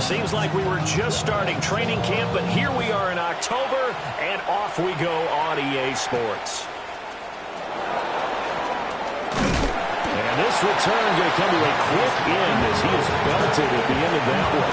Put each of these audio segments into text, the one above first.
Seems like we were just starting training camp, but here we are in October, and off we go on EA Sports. And this return going to come to a quick end as he is belted at the end of that one.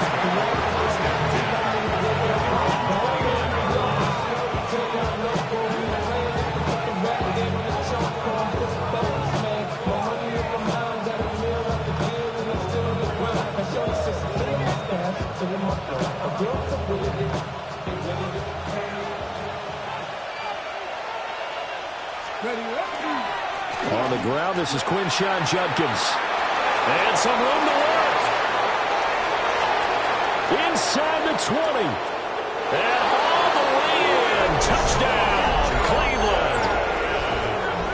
On the ground, this is Quinshawn Judkins. And some room to work. Inside the 20. And all the way in. Touchdown, Cleveland.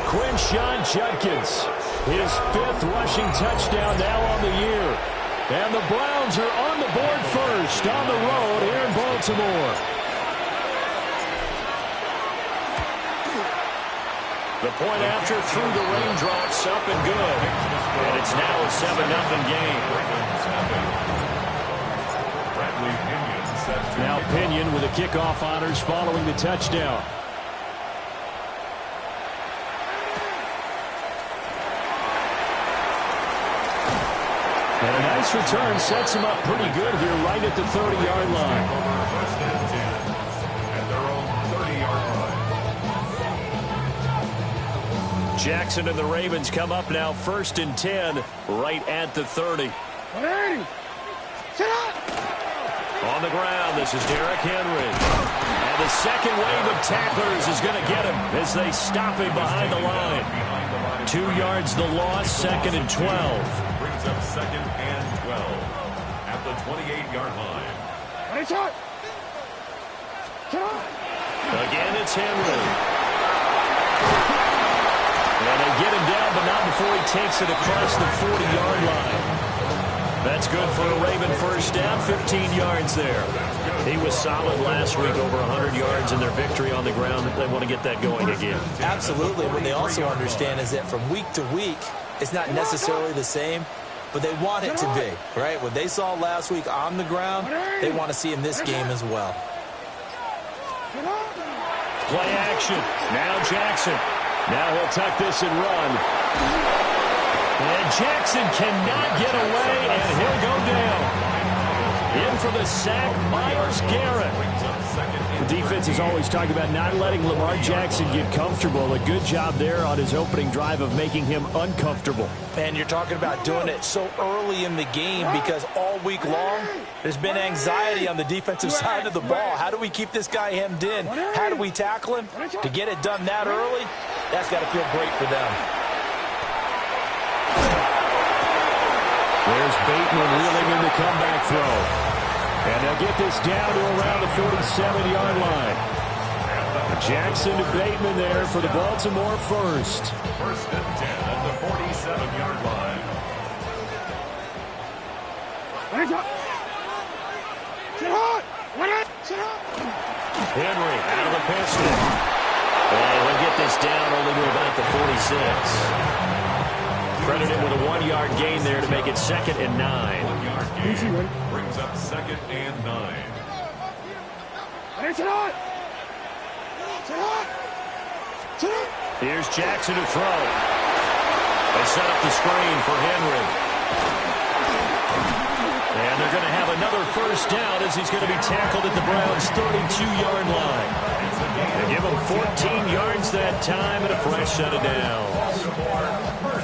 Quinshawn Judkins. His 5th rushing touchdown now on the year. And the Browns are on the board first on the road here in Baltimore. The point after through the raindrops, up and good. And it's now a 7-0 game. Now Pinion with the kickoff honors following the touchdown. And a nice return sets him up pretty good here right at the 30-yard line. Jackson and the Ravens come up now 1st and 10 right at the 30. On the ground, this is Derrick Henry. And the second wave of tacklers is going to get him as they stop him behind the line. 2 yards the loss, 2nd and 12. Brings up 2nd and 12 at the 28-yard line. Again, it's Henry. And they get him down, but not before he takes it across the 40-yard line. That's good for a Raven first down, 15 yards there. He was solid last week, over 100 yards in their victory on the ground. They want to get that going again. Absolutely. What they also understand is that from week to week, it's not necessarily the same, but they want it to be, right? What they saw last week on the ground, they want to see in this game as well. Play action. Now Jackson. Now he'll tuck this and run. And Jackson cannot get away, and he'll go down. In for the sack, Myles Garrett. The defense is always talking about not letting Lamar Jackson get comfortable. A good job there on his opening drive of making him uncomfortable. And you're talking about doing it so early in the game because all week long, there's been anxiety on the defensive side of the ball. How do we keep this guy hemmed in? How do we tackle him? To get it done that early, that's got to feel great for them. There's Bateman reeling in the comeback throw. And they'll get this down to around the 47-yard line. Jackson to Bateman there for the Baltimore first. 1st and 10 at the 47-yard line. Henry out of the pistol. And he'll get this down only to about the 46. Credit him with a 1-yard gain there to make it 2nd and 9. 1-yard gain brings up 2nd and 9. Here's Jackson to throw. They set up the screen for Henry. And they're going to have another first down as he's going to be tackled at the Browns' 32-yard line. They give him 14 yards that time and a fresh set of downs.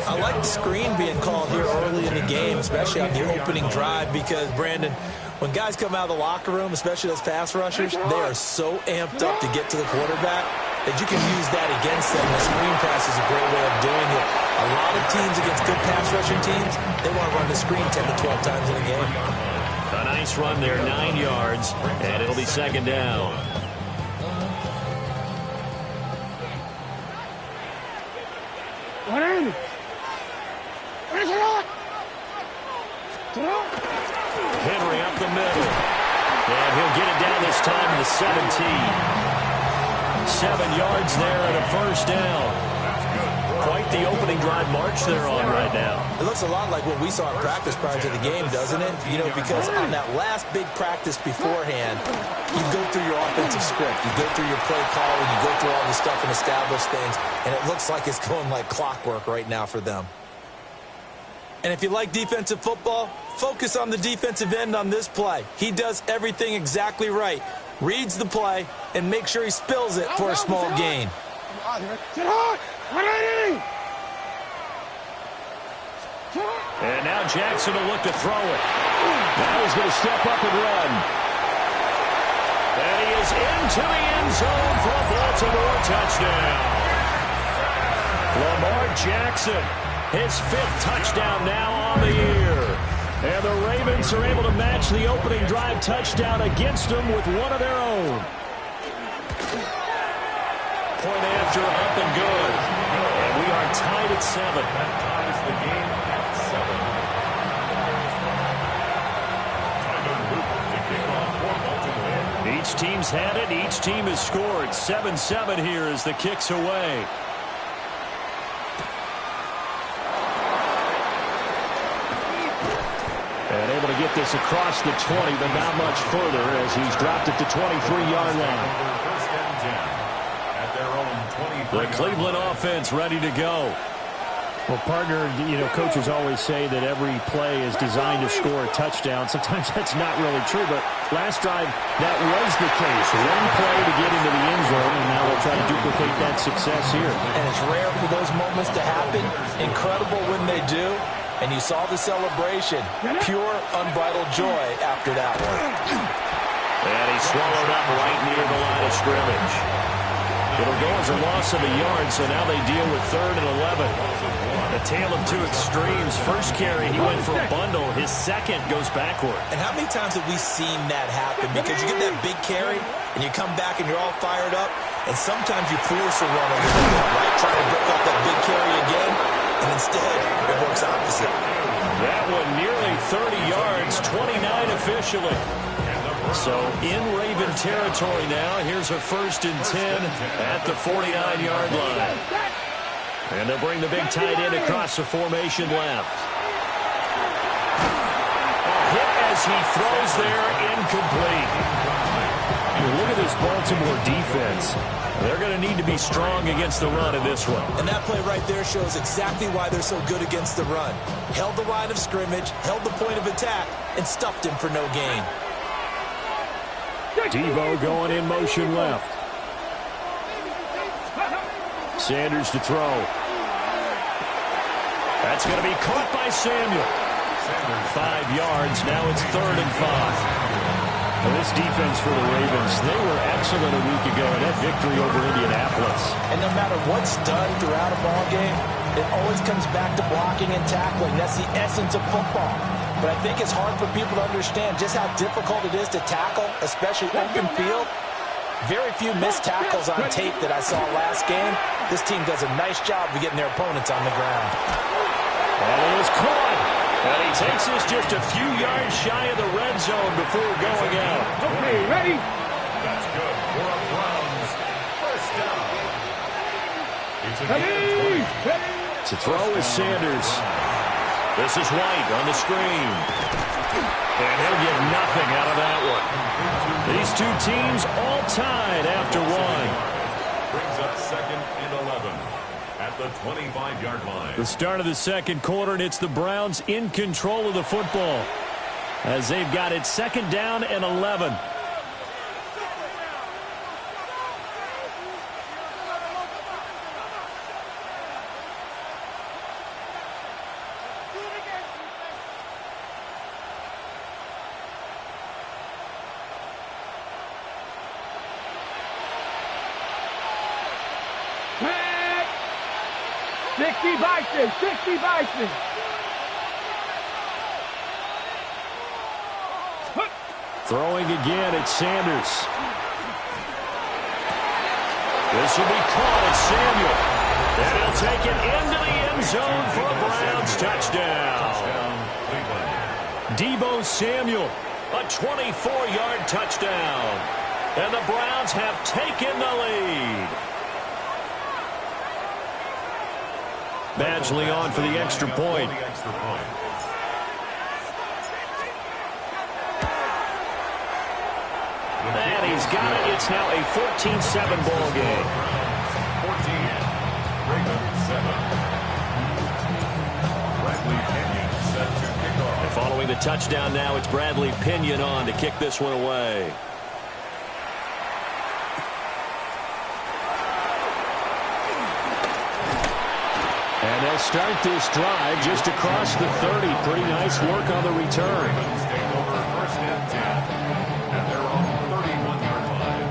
I like the screen being called here early in the game, especially on the opening drive, because, Brandon, when guys come out of the locker room, especially those pass rushers, they are so amped up to get to the quarterback that you can use that against them. The screen pass is a great way of doing it. A lot of teams against good pass rushing teams, they want to run the screen 10 to 12 times in a game. A nice run there, 9 yards, and it'll be 2nd down. Henry up the middle. And he'll get it down this time to the 17. 7 yards there and a first down. quite the opening drive march they're on right now. It looks a lot like what we saw in practice prior to the game, doesn't it? You know, because on that last big practice beforehand, you go through your offensive script, you go through your play calling, you go through all the stuff and establish things, and it looks like it's going like clockwork right now for them. And if you like defensive football, focus on the defensive end on this play. He does everything exactly right. Reads the play and makes sure he spills it for a small gain. And now Jackson will look to throw it. Now he's going to step up and run. And he is into the end zone for a Baltimore touchdown. Lamar Jackson, his 5th touchdown now on the year. And the Ravens are able to match the opening drive touchdown against them with one of their own. Point after, up and good. And we are tied at 7. That ties the game at 7. Each team's had it. Each team has scored. 7-7 here as the kick's away. And able to get this across the 20, but not much further as he's dropped it to 23-yard line. First and 10 at their own 23. The Cleveland offense ready to go. Well, partner, you know, coaches always say that every play is designed to score a touchdown. Sometimes that's not really true, but last drive, that was the case. One play to get into the end zone, and now they'll try to duplicate that success here. And it's rare for those moments to happen. Incredible when they do. And you saw the celebration. Pure, unbridled joy after that one. And he swallowed up right near the line of scrimmage. It'll go as a loss of a yard, so now they deal with 3rd and 11. A tale of two extremes. First carry, he went for a bundle. His second goes backward. And how many times have we seen that happen? Because you get that big carry, and you come back and you're all fired up, and sometimes you force a run over the middle, right? Trying to break off that big carry again, and instead it works opposite. That one nearly 30 yards, 29 officially. So in Raven territory now. Here's a 1st and 10 at the 49-yard line. And they'll bring the big tight end across the formation left. A hit as he throws there, incomplete. Look at this Baltimore defense. They're going to need to be strong against the run in this one. And that play right there shows exactly why they're so good against the run. Held the line of scrimmage, held the point of attack, and stuffed him for no gain. Devo going in motion left. Sanders to throw. That's going to be caught by Samuel. 5 yards. Now it's 3rd and 5. Well, this defense for the Ravens, they were excellent a week ago in that victory over Indianapolis. And no matter what's done throughout a ball game, it always comes back to blocking and tackling. That's the essence of football. But I think it's hard for people to understand just how difficult it is to tackle, especially open field. Very few missed tackles on tape that I saw last game. This team does a nice job of getting their opponents on the ground. And it is caught. And he takes us just a few yards shy of the red zone before going out. Okay, ready? That's good for a Browns first down. It's a ready. To throw is Sanders. This is White on the screen. And he'll get nothing out of that one. These two teams all tied after one. Brings up 2nd and 11 at the 25-yard line. The start of the second quarter, and it's the Browns in control of the football as they've got it 2nd down and 11. Bison, 60 Bison. Throwing again, it's Sanders. This will be caught at Samuel. And he'll take it into the end zone for a Browns touchdown. Deebo Samuel, a 24-yard touchdown. And the Browns have taken the lead. Badgley on for the extra point. And he's got it. It's now a 14-7 ball game. 14, Ravens 7. Bradley Pinion set to kick off. And following the touchdown now, it's Bradley Pinion on to kick this one away. And they'll start this drive just across the 30. Pretty nice work on the return. Take over first and 10. And they're on the 31-yard line.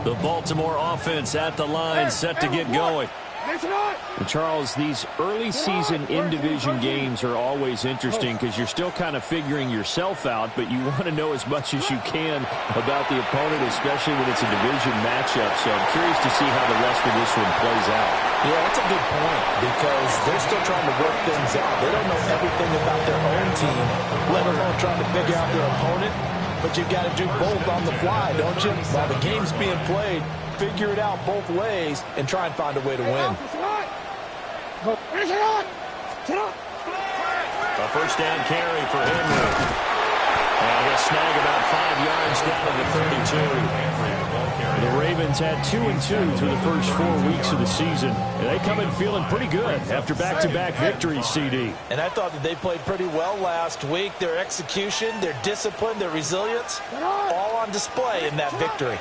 The Baltimore offense at the line, set to get going. And Charles, these early season in-division games are always interesting because you're still kind of figuring yourself out, but you want to know as much as you can about the opponent, especially when it's a division matchup. So I'm curious to see how the rest of this one plays out. Yeah, that's a good point because they're still trying to work things out. They don't know everything about their own team, let alone trying to figure out their opponent. But you've got to do both on the fly, don't you? While the game's being played, figure it out both ways and try and find a way to win. A first down carry for Henry. And he'll snag about 5 yards down to the 32. The Ravens had 2-2 through the first 4 weeks of the season. And they come in feeling pretty good after back-to-back victories, CD. And I thought that they played pretty well last week. Their execution, their discipline, their resilience, all on display in that victory.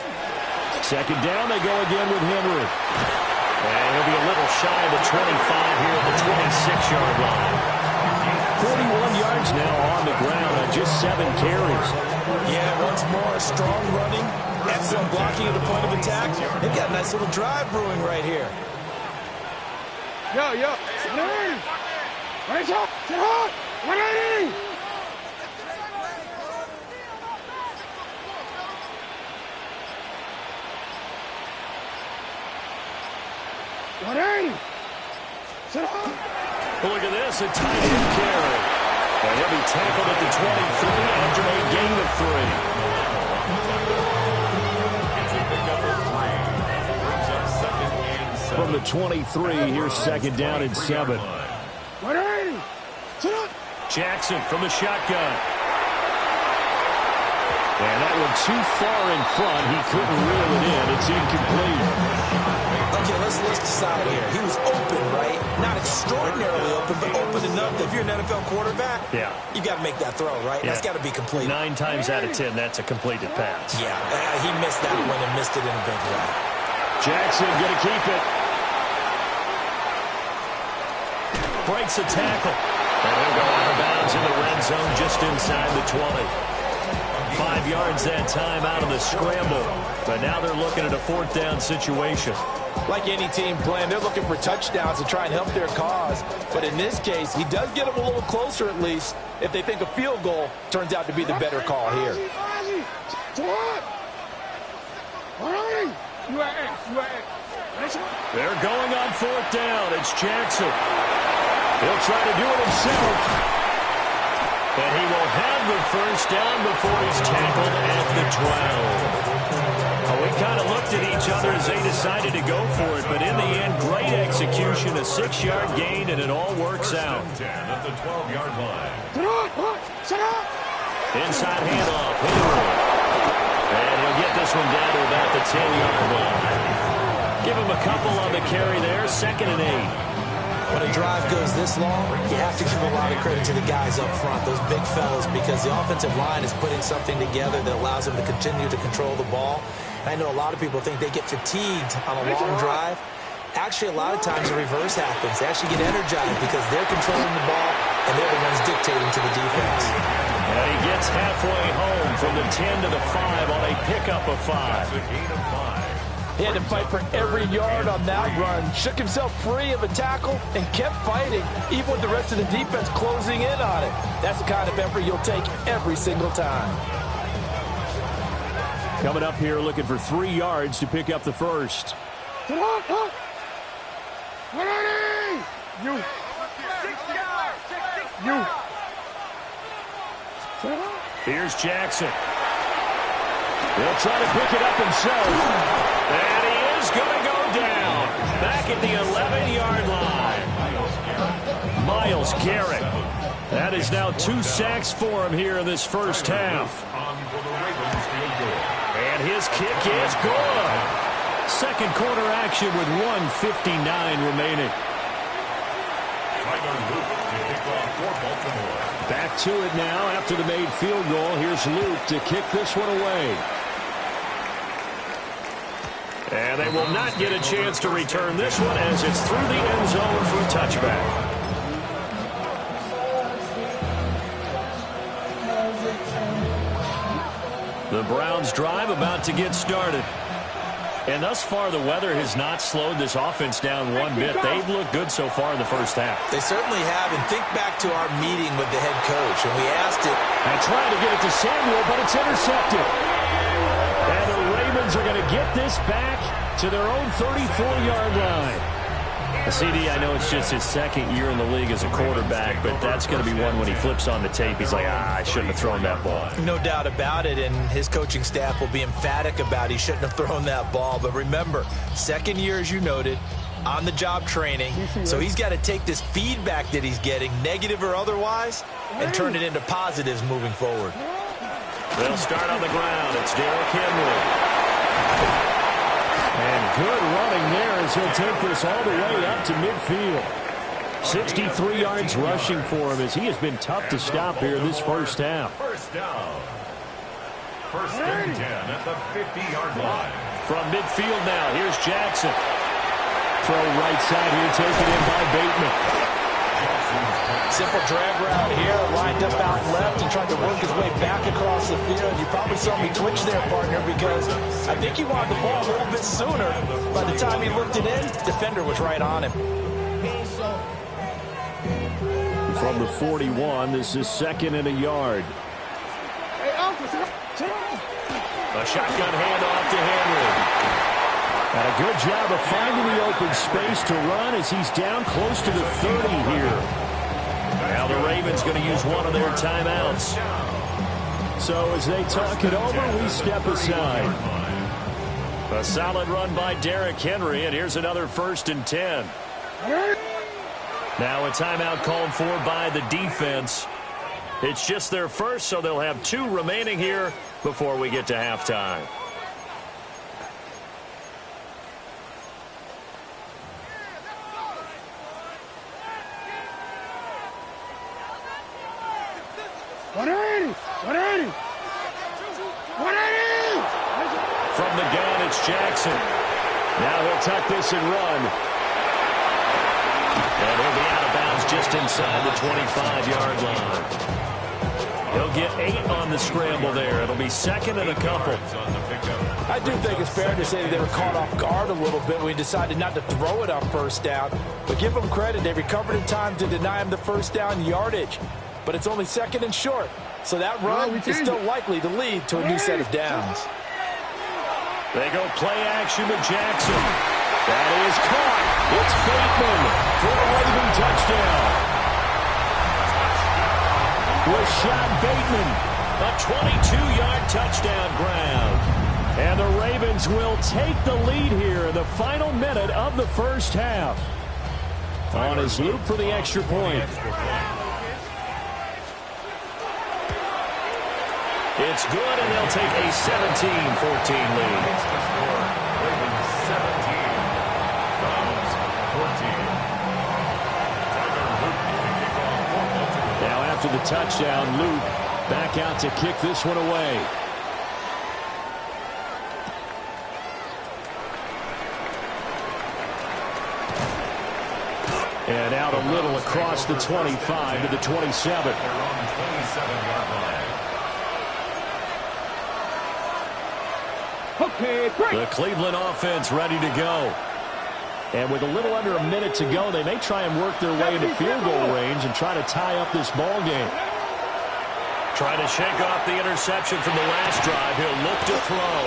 Second down, they go again with Henry. And he'll be a little shy of the 25 here at the 26-yard line. 41 yards now on the ground on just 7 carries. Yeah, once more, strong running, excellent blocking at the point of attack. They've got a nice little drive brewing right here. Yo. 180. Look at this, a tight end carry. And he'll be tackled at the 23 after a gain of 3. From the 23, here's second down and 7. 180. Jackson from the shotgun. And that one too far in front. He couldn't reel it in. It's incomplete. Okay, let's decide here. He was open, right? Not extraordinarily open, but open enough that if you're an NFL quarterback, you got to make that throw, right? That's got to be complete. 9 times out of 10, that's a completed pass. Yeah, he missed that one and missed it in a big way. Jackson going to keep it. Breaks a tackle. And he'll go out of bounds in the red zone just inside the 20. 5 yards that time out of the scramble. But now they're looking at a 4th down situation. Like any team playing, they're looking for touchdowns to try and help their cause. But in this case, he does get them a little closer at least if they think a field goal turns out to be the better call here. They're going on 4th down. It's Jackson. He'll try to do it himself. And he will have the first down before he's tackled at the 12. We kind of looked at each other as they decided to go for it, but in the end, great execution, a 6-yard gain, and it all works out. 10 at the 12-yard line. Inside handoff, Henry. And he'll get this one down to about the 10-yard line. Give him a couple on the carry there, 2nd and 8. When a drive goes this long, you have to give a lot of credit to the guys up front, those big fellas, because the offensive line is putting something together that allows them to continue to control the ball. I know a lot of people think they get fatigued on a long drive. Actually, a lot of times the reverse happens. They actually get energized because they're controlling the ball and they're the ones dictating to the defense. And he gets halfway home from the 10 to the 5 on a pickup of 5. That's a gain of 5. He had to fight for every yard on that run, shook himself free of a tackle, and kept fighting, even with the rest of the defense closing in on it. That's the kind of effort you'll take every single time. Coming up here looking for 3 yards to pick up the first. Here's Jackson. He'll try to pick it up himself. And he is going to go down. Back at the 11-yard line. Myles Garrett. That is now 2 sacks for him here in this first half. And his kick is good. Second quarter action with 1:59 remaining. Back to it now after the made field goal. Here's Luke to kick this one away. And they will not get a chance to return this one as it's through the end zone for a touchback. The Browns drive about to get started. And thus far, the weather has not slowed this offense down one bit. They've looked good so far in the first half. They certainly have. And think back to our meeting with the head coach. And we asked it. And trying to get it to Samuel, but it's intercepted. And the Ravens are going to get this back to their own 34-yard line. CD, I know it's just his second year in the league as a quarterback, but that's going to be one when he flips on the tape. He's like, I shouldn't have thrown that ball. No doubt about it, and his coaching staff will be emphatic about he shouldn't have thrown that ball. But remember, second year, as you noted, on-the-job training, so he's got to take this feedback that he's getting, negative or otherwise, and turn it into positives moving forward. They'll start on the ground. It's Derrick Henry. And good running there as he'll take this all the way up to midfield. 63 yards rushing for him as he has been tough to stop here in this first half. First down. First and 10 at the 50-yard line. From midfield now, here's Jackson. Throw right side here, taken in by Bateman. Simple drag route here, lined up out left and tried to work his way back across the field. You probably saw me twitch there, partner, because I think he wanted the ball a little bit sooner. By the time he looked it in, defender was right on him. From the 41, this is 2nd and a yard. A shotgun handoff to Henry. And a good job of finding the open space to run as he's down close to the 30 here. Now the Ravens going to use one of their timeouts. So as they talk it over, we step aside. A solid run by Derrick Henry, and here's another 1st and 10. Now a timeout called for by the defense. It's just their first, so they'll have 2 remaining here before we get to halftime. From the gun, it's Jackson. Now he'll tuck this and run. And he'll be out of bounds just inside the 25-yard line. He'll get 8 on the scramble there. It'll be 2nd and a couple. I do think it's fair to say that they were caught off guard a little bit when we decided not to throw it on first down. But give them credit. They recovered in time to deny him the first down yardage. But it's only 2nd and short. So that run is still likely to lead to a new set of downs. They go play action with Jackson. That is caught. It's Bateman for a Raven touchdown. Rashad Bateman, a 22-yard touchdown grab. And the Ravens will take the lead here in the final minute of the first half. On his loop for the extra point. It's good, and they'll take a 17-14 lead. Ravens 17, Browns 14. Now after the touchdown, Luke back out to kick this one away. And out a little across the 25 to the 27. They're on the 27-yard line. The Cleveland offense ready to go. And with a little under a minute to go, they may try and work their way into field goal range and try to tie up this ball game. Trying to shake off the interception from the last drive. He'll look to throw.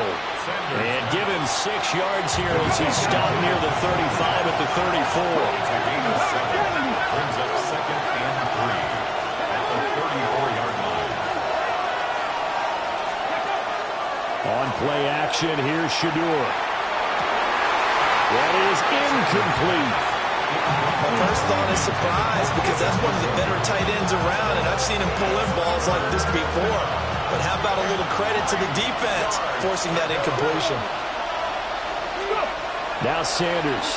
And give him 6 yards here as he's stopped near the 35 at the 34. Brings up 2nd and 3 at the 34-yard line. On Play action. Here's Shedeur. That is incomplete. My first thought is surprise because that's one of the better tight ends around, and I've seen him pull in balls like this before. But how about a little credit to the defense forcing that incompletion? Now Sanders.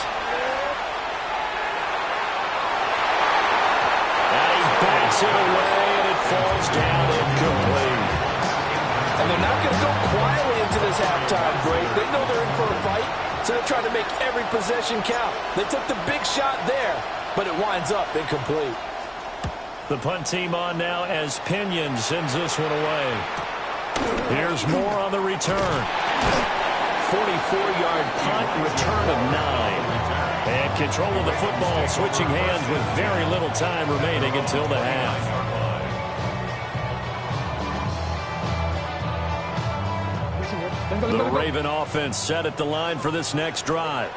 And he backs it away, and it falls down incomplete. And they're not going to go quietly into this halftime break. They know they're in for a fight, so they're trying to make every possession count. They took the big shot there, but it winds up incomplete. The punt team on now as Pinion sends this one away. Here's more on the return. 44-yard punt, return of 9. And control of the football switching hands with very little time remaining until the half. The Raven offense set at the line for this next drive.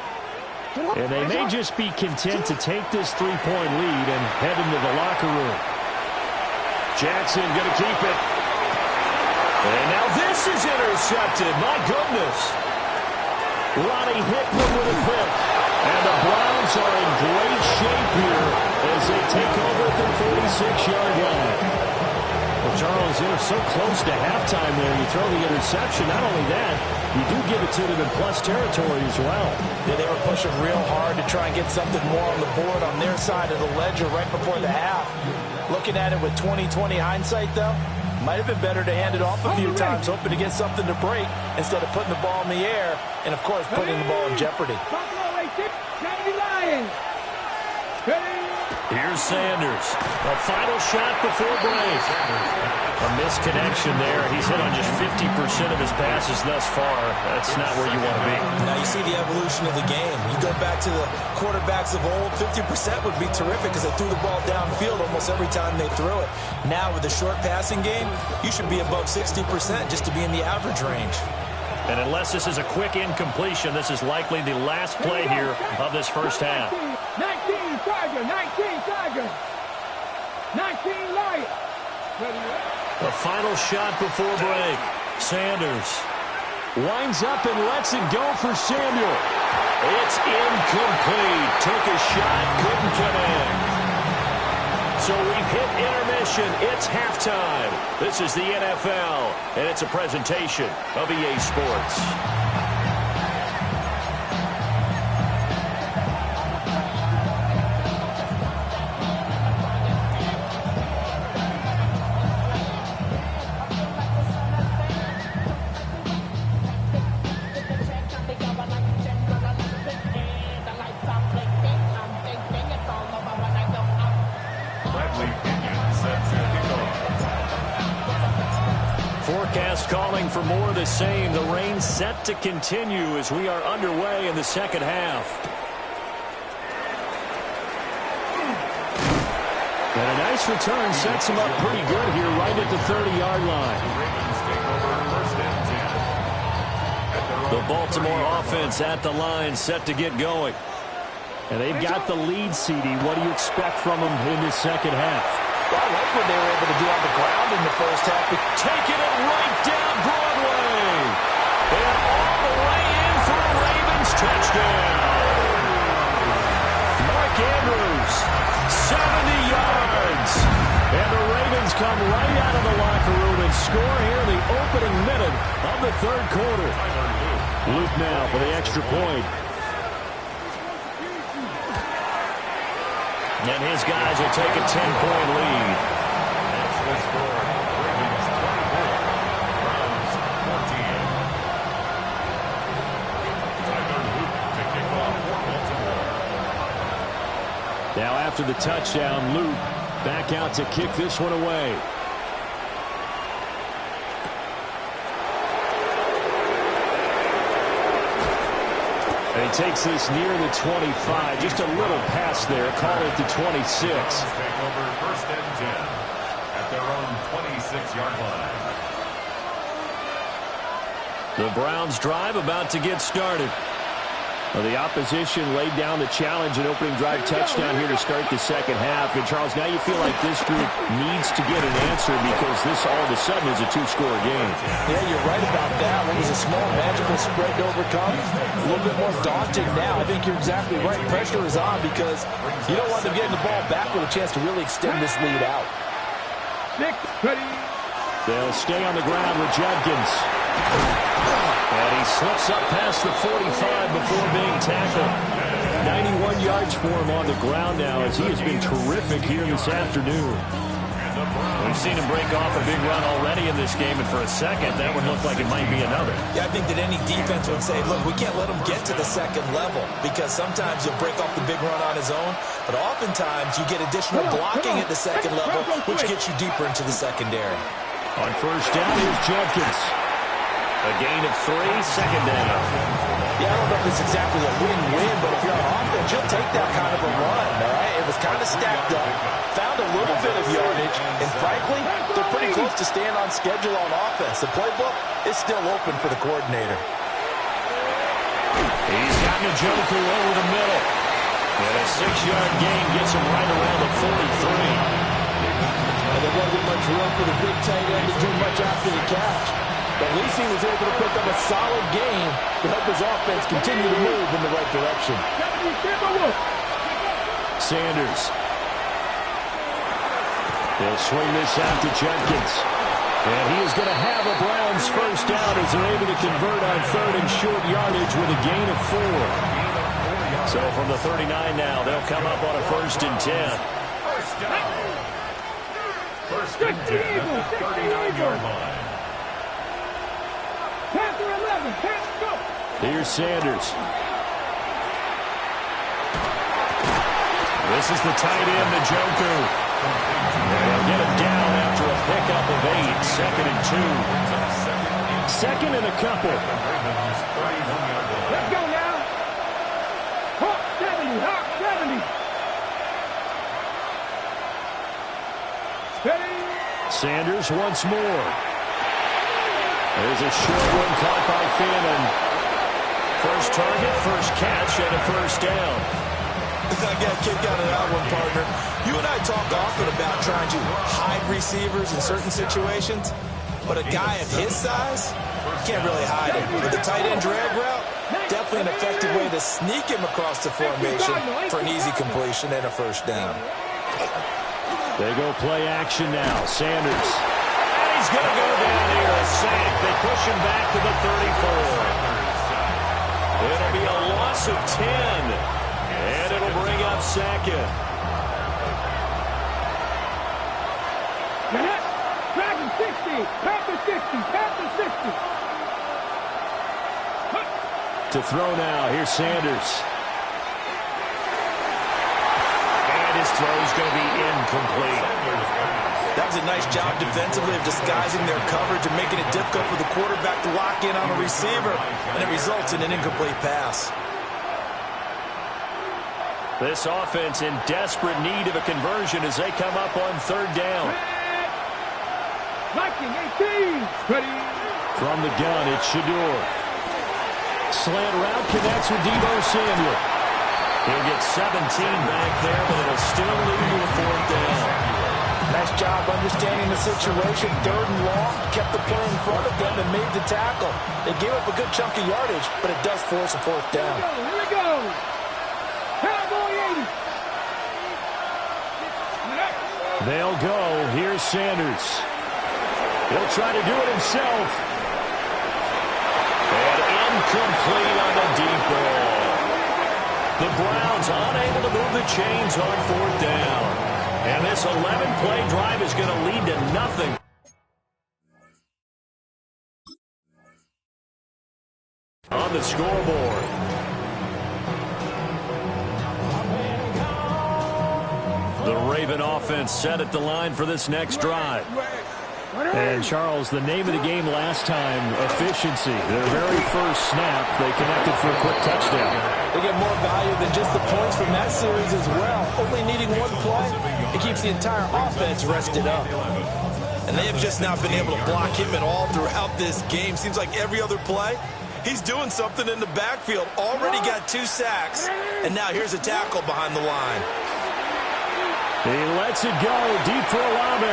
And they may just be content to take this 3-point lead and head into the locker room. Jackson going to keep it. And now this is intercepted. My goodness. Ronnie Hickman with a pick. And the Browns are in great shape here as they take over at their 46-yard line. Well, Charles, they're so close to halftime there. You throw the interception. Not only that, you do give it to them in plus territory as well. Yeah, they were pushing real hard to try and get something more on the board on their side of the ledger right before the half. Looking at it with 20/20 hindsight, though, might have been better to hand it off a few times, hoping to get something to break instead of putting the ball in the air and, of course, putting the ball in jeopardy. Here's Sanders. A final shot before break. A misconnection there. He's hit on just 50% of his passes thus far. That's not where you want to be. Now you see the evolution of the game. You go back to the quarterbacks of old, 50% would be terrific because they threw the ball downfield almost every time they threw it. Now with the short passing game, you should be above 60% just to be in the average range. And unless this is a quick incompletion, this is likely the last play here of this first half. 19 Tiger, 19 Tiger, 19 Lion. A final shot before break. Sanders winds up and lets it go for Samuel. It's incomplete. Took a shot, couldn't connect. So we've hit intermission. It's halftime. This is the NFL, and it's a presentation of EA Sports. Forecast calling for more of the same. The rain set to continue as we are underway in the second half. And a nice return sets him up pretty good here right at the 30-yard line. The Baltimore offense at the line set to get going. And they've got the lead, CD. What do you expect from them in this second half? Well, I like what they were able to do on the ground in the first half. Taking it right down Broadway. And all the way in for a Ravens touchdown. Mark Andrews, 70 yards. And the Ravens come right out of the locker room and score here in the opening minute of the third quarter. Luke now for the extra point. And his guys will take a 10-point lead. That's the score. Ravens 24, Browns 14. Tyler Luke to kick off for Baltimore. Now after the touchdown, Luke back out to kick this one away. And he takes this near the 25. Just a little pass there. Call it the 26. Take over first and 10 at their own 26-yard line. The Browns drive about to get started. Well, the opposition laid down the challenge and opening drive touchdown here to start the second half. And, Charles, now you feel like this group needs to get an answer because this all of a sudden is a two-score game. Yeah, you're right about that. What was a small magical spread to overcome, a little bit more daunting now. I think you're exactly right. Pressure is on because you don't want them getting the ball back with a chance to really extend this lead out. They'll stay on the ground with Judkins. And he slips up past the 45 before being tackled. 91 yards for him on the ground now as he has been terrific here this afternoon. We've seen him break off a big run already in this game, and for a second, that would look like it might be another. Yeah, I think that any defense would say, look, we can't let him get to the second level because sometimes he'll break off the big run on his own, but oftentimes you get additional blocking at the second level, which gets you deeper into the secondary. On first down, here's Judkins. A gain of 3, second down. Yeah, I don't know if it's exactly a win-win, but if you're on offense, you'll take that kind of a run, all right? It was kind of stacked up, found a little bit of yardage, and frankly, they're pretty close to staying on schedule on offense. The playbook is still open for the coordinator. He's gotten a Njoku over the middle. And a 6-yard gain gets him right around the 43. And there wasn't much room for the big tight end to do much after the catch. But at least he was able to pick up a solid gain to help his offense continue to move in the right direction. Sanders. They'll swing this out to Judkins. And he is going to have a Browns first down as they're able to convert on third and short yardage with a gain of 4. So from the 39 now, they'll come up on a 1st and 10. First down. 1st and 10 at the 39-yard line. Panther 11, Panther go. Here's Sanders. This is the tight end, Njoku. They'll get him down after a pickup of 8, 2nd and 2. Second and a couple. Let's go now. Hawk 70, Hawk 70. Steady. Sanders once more. There's a short one caught by Fannin. First target, first catch, and a first down. I got a kick out of that one, partner. You and I talk often about trying to hide receivers in certain situations, but a guy of his size, you can't really hide him. With the tight end drag route, definitely an effective way to sneak him across the formation for an easy completion and a first down. They go play action now. Sanders. He's going to go down here, a sack. They push him back to the 34. It'll be a loss of 10, and it'll bring up second. Dragon 60, Panther 60, Panther 60. To throw now. Here's Sanders. And his throw is going to be incomplete. That was a nice job defensively of disguising their coverage and making it difficult for the quarterback to lock in on a receiver, and it results in an incomplete pass. This offense in desperate need of a conversion as they come up on 3rd down. Viking 18. Ready. From the gun, it's Shador. Slant route connects with Deebo Samuel. He'll get 17 back there, but it'll still lead to a 4th down. Nice job understanding the situation. 3rd and long, kept the play in front of them and made the tackle. They gave up a good chunk of yardage, but it does force a 4th down. Here we go. Cowboy 80. They'll go. Here's Sanders. He'll try to do it himself. And incomplete on the deep ball. The Browns unable to move the chains on 4th down. And this 11-play drive is going to lead to nothing. On the scoreboard. The Raven offense set at the line for this next drive. And, Charles, the name of the game last time, efficiency. Their very first snap, they connected for a quick touchdown. They get more value than just the points from that series as well. Only needing one play, it keeps the entire offense rested up. And they have just not been able to block him at all throughout this game. Seems like every other play, He's doing something in the backfield. Already got 2 sacks. And now here's a tackle behind the line. He lets it go deep for Olave.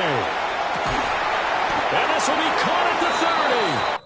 And this will be caught at the 30.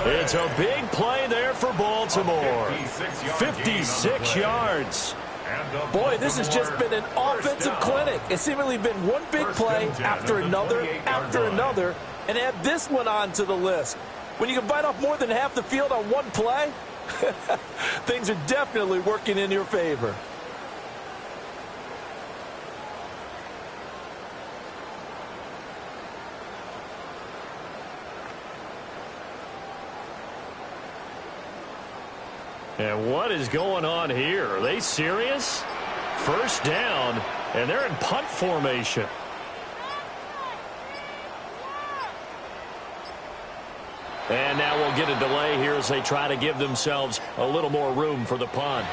It's a big play there for Baltimore. 56 yards. Boy, this has just been an offensive clinic. It's seemingly been one big play after another, and add this one on to the list. When you can bite off more than half the field on one play, things are definitely working in your favor. And what is going on here? Are they serious? First down, and they're in punt formation. And now we'll get a delay here as they try to give themselves a little more room for the punt.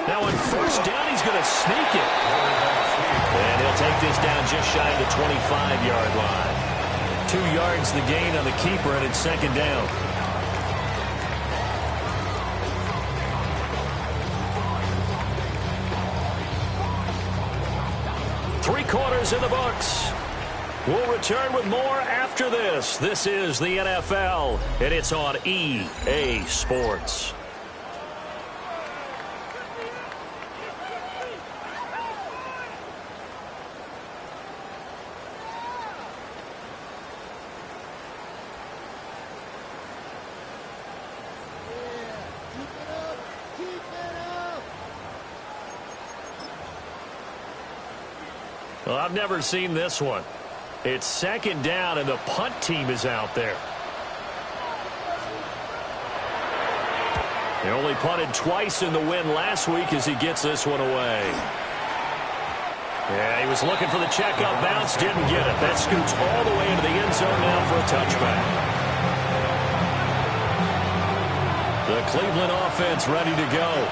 Now on first down, he's going to sneak it. And he'll take this down just shy of the 25-yard line. 2 yards the gain on the keeper, and it's second down. Three quarters in the books. We'll return with more after this. This is the NFL, and it's on EA Sports. Well, I've never seen this one. It's second down, and the punt team is out there. They only punted twice in the win last week as he gets this one away. Yeah, he was looking for the checkout bounce, didn't get it. That scoots all the way into the end zone now for a touchback. The Cleveland offense ready to go.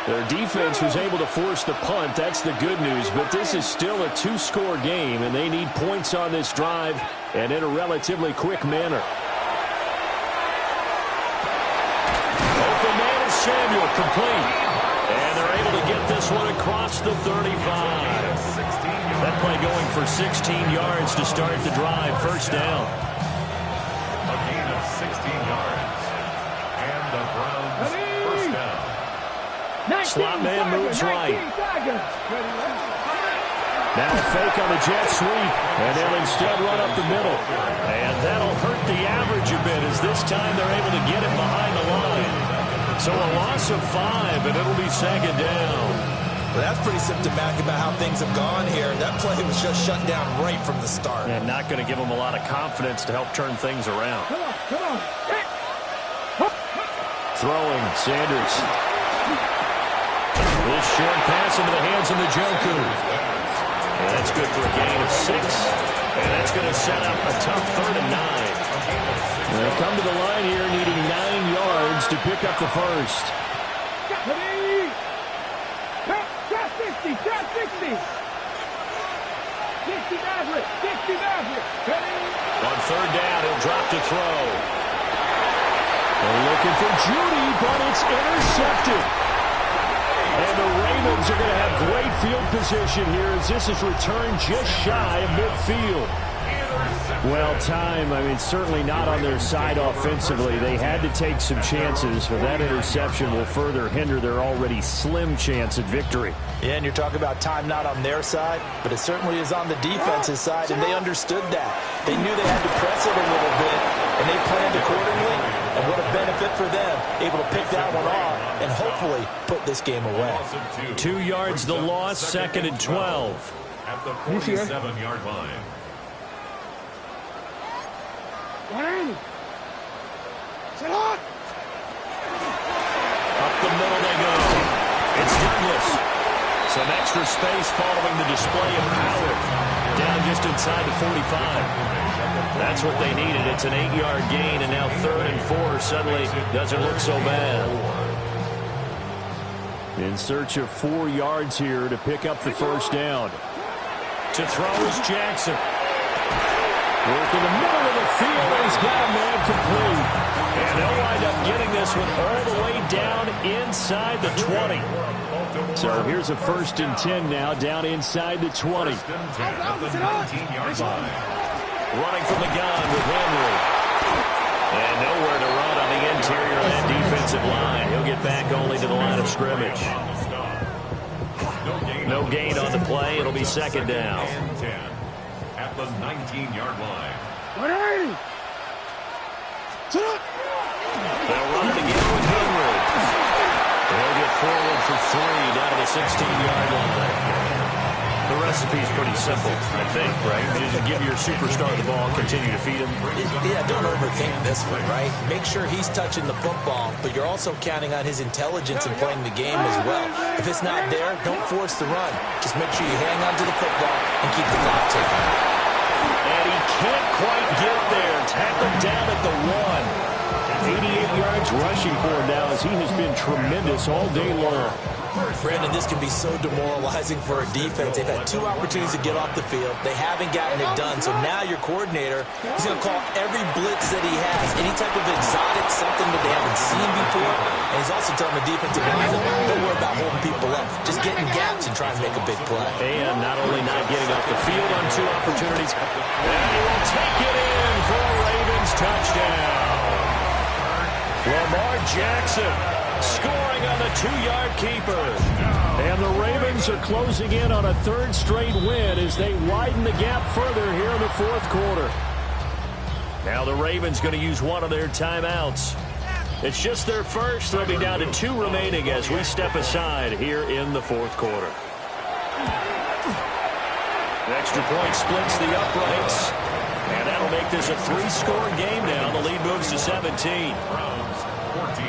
Their defense was able to force the punt. That's the good news. But this is still a two-score game, and they need points on this drive and in a relatively quick manner. Open man is Samuel, complete. And they're able to get this one across the 35. That play going for 16 yards to start the drive. First down. A gain of 16 yards. And the Browns first down. Slot man moves right. Now a fake on the jet sweep, and they'll instead run up the middle. And that'll hurt the average a bit, as this time they're able to get it behind the line. So a loss of 5, and it'll be second down. Well, that's pretty symptomatic about how things have gone here. That play was just shut down right from the start. And not going to give them a lot of confidence to help turn things around. Come on. Throwing, Sanders. This short pass into the hands of Njoku. And that's good for a gain of 6. And that's going to set up a tough 3rd and 9. They come to the line here needing 9 yards to pick up the first. Shot 60. 60 Maverick. On 3rd down, he'll drop to throw. They're looking for Judy, but it's intercepted. And the Ravens are going to have great field position here as this is returned just shy of midfield. Well, time, I mean, certainly not on their side offensively. They had to take some chances, but that interception will further hinder their already slim chance at victory. Yeah, and you're talking about time not on their side, but it certainly is on the defense's side, and they understood that. They knew they had to press it a little bit, and they planned accordingly, and what a benefit for them, able to pick that one off and hopefully put this game away. 2 yards the loss, 2nd and 12. At the 47-yard line. 180. Sit on. Up the middle they go. It's Douglas. Some extra space following the display of power. Down just inside the 45. That's what they needed. It's an 8-yard gain, and now 3rd and 4 suddenly doesn't look so bad. In search of 4 yards here to pick up the first down. To throw is Jackson. Work in the middle of the field, and he's got a man complete. And they'll wind up getting this one all the way down inside the 20. So here's a 1st and 10 now, down inside the 20. First and 10 at the 19-yard line. Running from the gun with Henry. And nowhere to run on the interior of that defensive line. He'll get back only to the line of scrimmage. No gain on the play. It'll be second down. And 10 at the 19-yard line. 180. Sit up. They'll run it again with Henry. They'll get forward for 3 down to the 16-yard line. The recipe's pretty simple, I think, right? Just give your superstar the ball and continue to feed him. Yeah, don't overthink this one, right? Make sure he's touching the football, but you're also counting on his intelligence in playing the game as well. If it's not there, don't force the run. Just make sure you hang on to the football and keep the clock ticking. And he can't quite get there. Tackled down at the 1. 88 yards rushing for him now as he has been tremendous all day long. Brandon, this can be so demoralizing for a defense. They've had 2 opportunities to get off the field. They haven't gotten it done. So now your coordinator, he's going to call every blitz that he has, any type of exotic, something that they haven't seen before, and he's also telling the defensive line, don't worry about holding people up. Just get in gaps and try and make a big play. And not only not getting off the field on 2 opportunities, and he will take it in for a Ravens touchdown. Lamar Jackson scoring on the 2-yard keeper. And the Ravens are closing in on a 3rd straight win as they widen the gap further here in the 4th quarter. Now the Ravens going to use one of their timeouts. It's just their first. They'll be down to 2 remaining as we step aside here in the 4th quarter. The extra point splits the uprights. And that'll make this a 3-score game now. The lead moves to 17. Browns 14.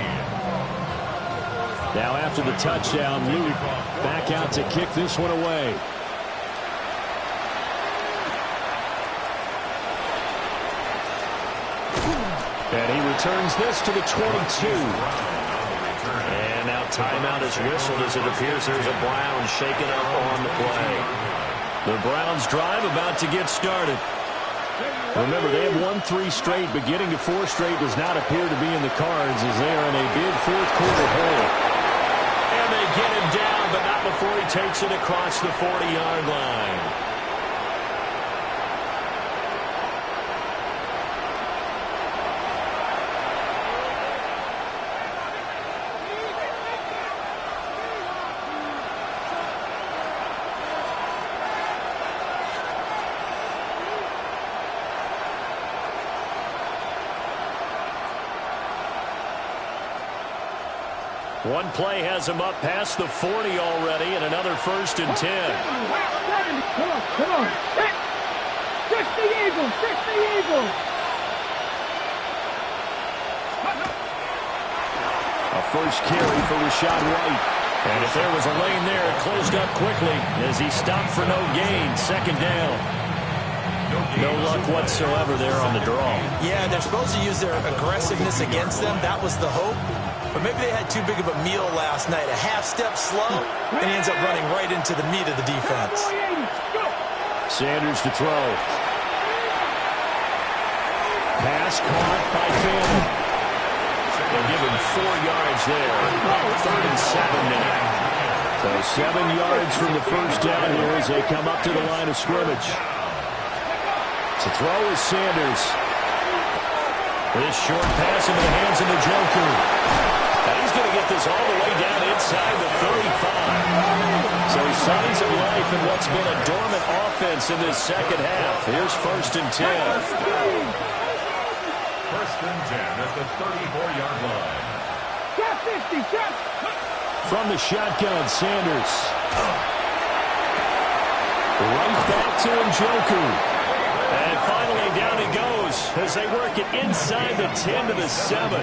Now after the touchdown, Luke back out to kick this one away. And he returns this to the 22. And now timeout is whistled as it appears there's a Browns shaken up on the play. The Browns drive about to get started. Remember, they have won 3 straight, but getting to 4 straight does not appear to be in the cards as they are in a big 4th quarter hole. And they get him down, but not before he takes it across the 40-yard line. One play has him up past the 40 already, and another 1st and 10. Come on. Fix the Eagles. A first carry for Rashad White. And if there was a lane there, it closed up quickly as he stopped for no gain. 2nd down. No luck whatsoever there on the draw. Yeah, they're supposed to use their aggressiveness against them. That was the hope. But maybe they had too big of a meal last night. A half step slow, and he ends up running right into the meat of the defense. Sanders to throw. Pass caught by Fanning. They'll give him 4 yards there. 3rd and 7 now. So 7 yards from the first down here as they come up to the line of scrimmage. To throw is Sanders. This short pass into the hands of the Joker. And he's going to get this all the way down inside the 35. So signs of life in what's been a dormant offense in this 2nd half. Here's 1st and 10. 1st and 10 at the 34-yard line. From the shotgun, Sanders. Right back to Njoku. And finally down he goes as they work it inside the 10 to the 7.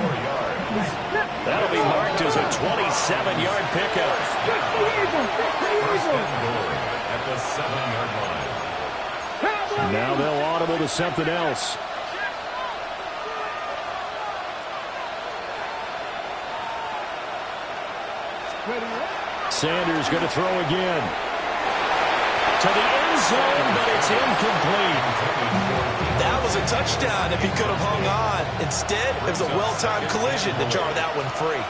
That'll be marked as a 27-yard pickup. First and goal at the 7-yard line. Now they'll audible to something else. Sanders going to throw again. To the end zone, but it's incomplete. That was a touchdown if he could have hung on. Instead, it was a well-timed collision to jar that one free.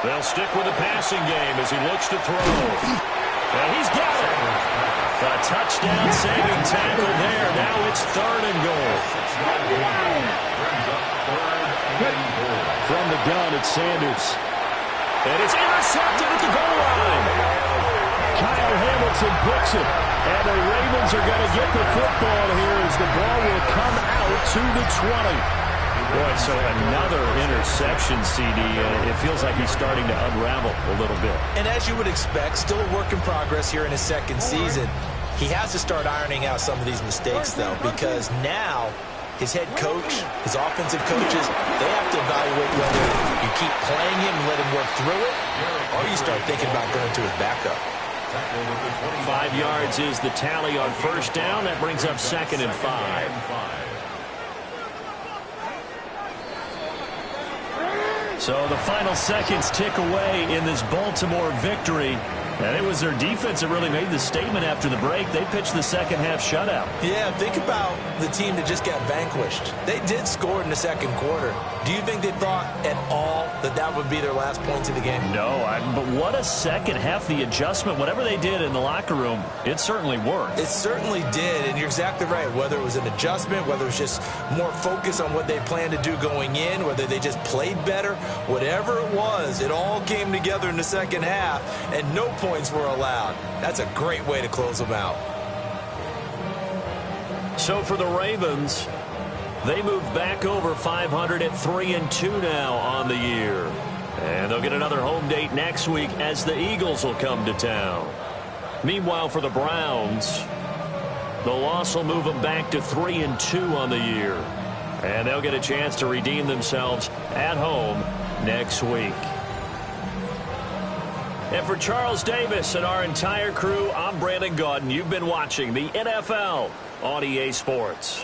They'll stick with the passing game as he looks to throw. And he's got it. A touchdown-saving tackle there. Now it's 3rd and goal. From the gun, it's Sanders. And it's intercepted at the goal line. Kyle Hamilton picks it. And the Ravens are going to get the football here as the ball will come out to the 20. Boy, so another interception, CD. It feels like he's starting to unravel a little bit. And as you would expect, still a work in progress here in his 2nd season. He has to start ironing out some of these mistakes, though, because now his head coach, his offensive coaches, they have to evaluate whether you keep playing him and let him work through it, or you start thinking about going to his backup. 5 yards is the tally on 1st down. That brings up 2nd and 5. So the final seconds tick away in this Baltimore victory. And it was their defense that really made the statement after the break. They pitched the second-half shutout. Yeah, think about the team that just got vanquished. They did score in the second quarter. Do you think they thought at all that that would be their last points of the game? No, but what a second half. The adjustment, whatever they did in the locker room, it certainly worked. It certainly did, and you're exactly right. Whether it was an adjustment, whether it was just more focus on what they planned to do going in, whether they just played better, whatever it was, it all came together in the second half, and no points were allowed. That's a great way to close them out. So for the Ravens, they move back over 500 at 3-2 now on the year. And they'll get another home date next week as the Eagles will come to town. Meanwhile, for the Browns, the loss will move them back to 3-2 on the year. And they'll get a chance to redeem themselves at home next week. And for Charles Davis and our entire crew, I'm Brandon Gaudin. You've been watching the NFL on EA Sports.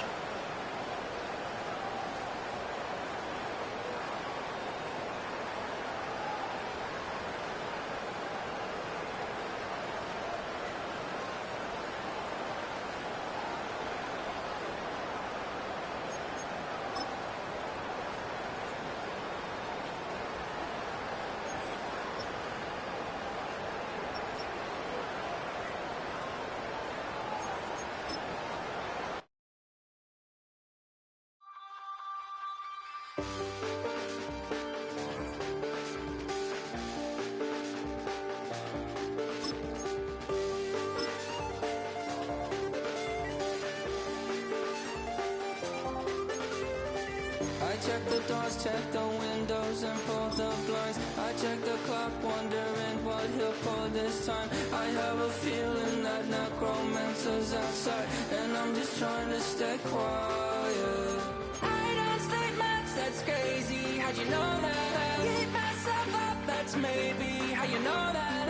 Check the doors, check the windows, and pull the blinds. I check the clock, wondering what he'll pull this time. I have a feeling that necromancer's outside, and I'm just trying to stay quiet. I don't statements, that's crazy. How'd you know that? Keep myself up, that's maybe how you know that.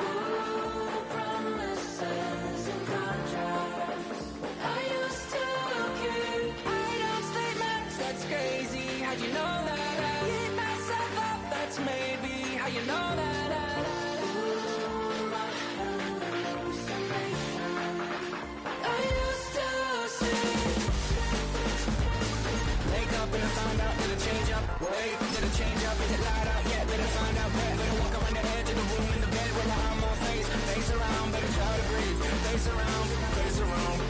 Ooh, promises and contracts. I used to keep. I don't statements, that's crazy. How'd you know that? Keep myself up, that's maybe how you know that. Ooh, my hallucination. I used to see. Wake up and I found out, did it change up? Wait, did it change up? Is it light out yet? Did it find out where? Better walk around the edge of the room in the bed where behind my face. Face around, better try to breathe. Face around, face around.